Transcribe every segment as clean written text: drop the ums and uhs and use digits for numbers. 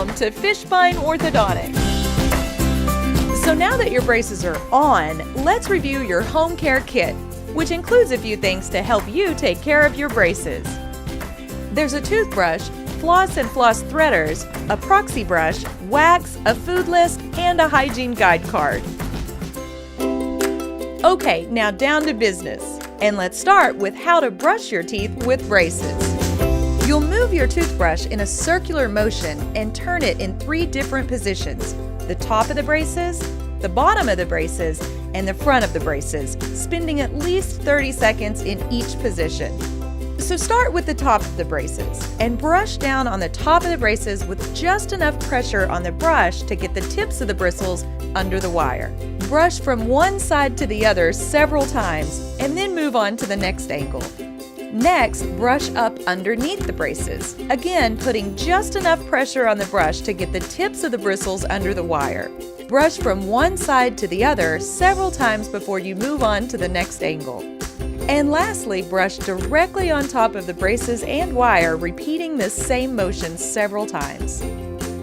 Welcome to Fishbine Orthodontic. So now that your braces are on, let's review your home care kit, which includes a few things to help you take care of your braces. There's a toothbrush, floss and floss threaders, a proxy brush, wax, a food list, and a hygiene guide card. Okay, now down to business. And let's start with how to brush your teeth with braces. You'll move your toothbrush in a circular motion and turn it in 3 different positions: the top of the braces, the bottom of the braces, and the front of the braces, spending at least 30 seconds in each position. So start with the top of the braces and brush down on the top of the braces with just enough pressure on the brush to get the tips of the bristles under the wire. Brush from one side to the other several times and then move on to the next angle. Next, brush up underneath the braces, again putting just enough pressure on the brush to get the tips of the bristles under the wire. Brush from one side to the other several times before you move on to the next angle. And lastly, brush directly on top of the braces and wire, repeating this same motion several times.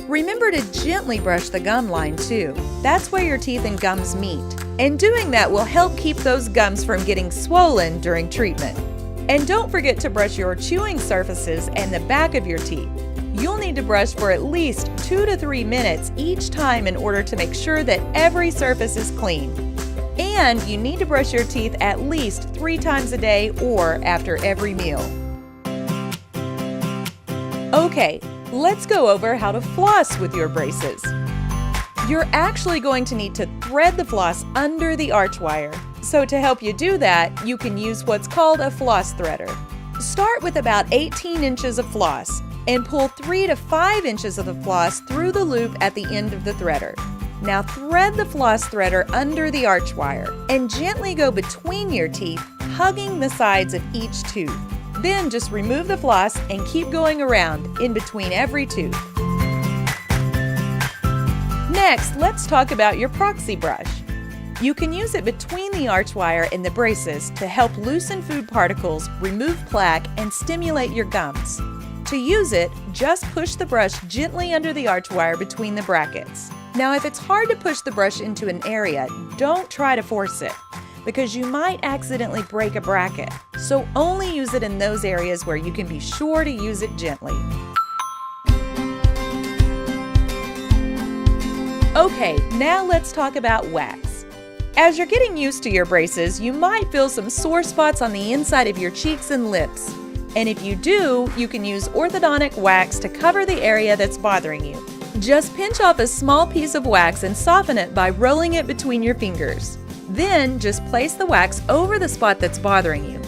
Remember to gently brush the gum line too. That's where your teeth and gums meet. And doing that will help keep those gums from getting swollen during treatment. And don't forget to brush your chewing surfaces and the back of your teeth. You'll need to brush for at least 2 to 3 minutes each time in order to make sure that every surface is clean. And you need to brush your teeth at least 3 times a day or after every meal. Okay, let's go over how to floss with your braces. You're actually going to need to thread the floss under the arch wire. So to help you do that, you can use what's called a floss threader. Start with about 18 inches of floss and pull 3 to 5 inches of the floss through the loop at the end of the threader. Now thread the floss threader under the arch wire and gently go between your teeth, hugging the sides of each tooth. Then just remove the floss and keep going around in between every tooth. Next, let's talk about your proxy brush. You can use it between the arch wire and the braces to help loosen food particles, remove plaque, and stimulate your gums. To use it, just push the brush gently under the arch wire between the brackets. Now, if it's hard to push the brush into an area, don't try to force it, because you might accidentally break a bracket. So only use it in those areas where you can be sure to use it gently. Okay, now let's talk about wax. As you're getting used to your braces, you might feel some sore spots on the inside of your cheeks and lips. And if you do, you can use orthodontic wax to cover the area that's bothering you. Just pinch off a small piece of wax and soften it by rolling it between your fingers. Then just place the wax over the spot that's bothering you.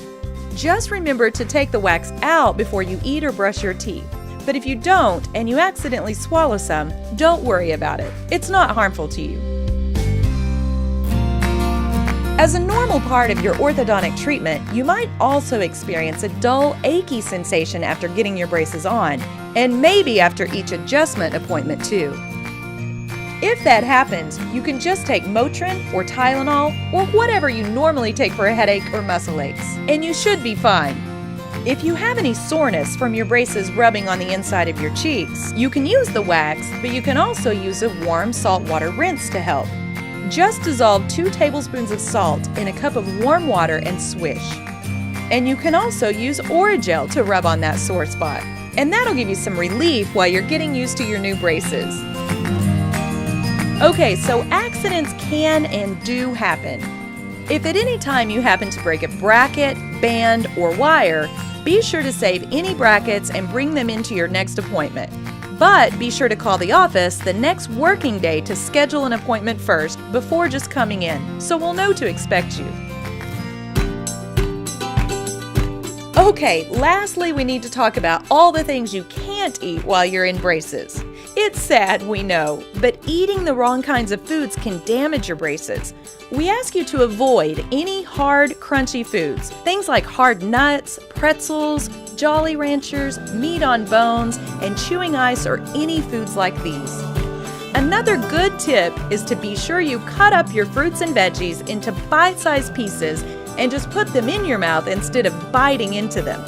Just remember to take the wax out before you eat or brush your teeth. But if you don't and you accidentally swallow some, don't worry about it. It's not harmful to you. As a normal part of your orthodontic treatment, you might also experience a dull, achy sensation after getting your braces on, and maybe after each adjustment appointment too. If that happens, you can just take Motrin or Tylenol or whatever you normally take for a headache or muscle aches, and you should be fine. If you have any soreness from your braces rubbing on the inside of your cheeks, you can use the wax, but you can also use a warm saltwater rinse to help. Just dissolve 2 tablespoons of salt in a cup of warm water and swish. And you can also use Oragel to rub on that sore spot, and that'll give you some relief while you're getting used to your new braces. Okay, so accidents can and do happen. If at any time you happen to break a bracket, band, or wire, be sure to save any brackets and bring them into your next appointment. But be sure to call the office the next working day to schedule an appointment first before just coming in, so we'll know to expect you. Okay, lastly, we need to talk about all the things you can't eat while you're in braces. It's sad, we know, but eating the wrong kinds of foods can damage your braces. We ask you to avoid any hard, crunchy foods. Things like hard nuts, pretzels, Jolly Ranchers, meat on bones, and chewing ice or any foods like these. Another good tip is to be sure you cut up your fruits and veggies into bite-sized pieces and just put them in your mouth instead of biting into them.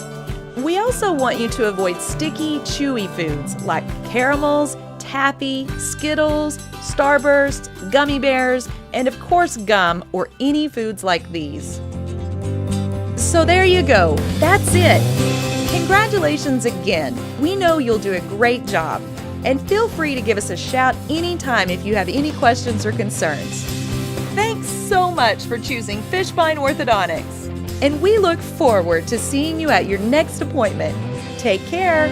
We also want you to avoid sticky, chewy foods like caramels, Happy, Skittles, Starburst, gummy bears, and of course gum or any foods like these. So there you go. That's it. Congratulations again. We know you'll do a great job. And feel free to give us a shout anytime if you have any questions or concerns. Thanks so much for choosing Fishbein Orthodontics. And we look forward to seeing you at your next appointment. Take care.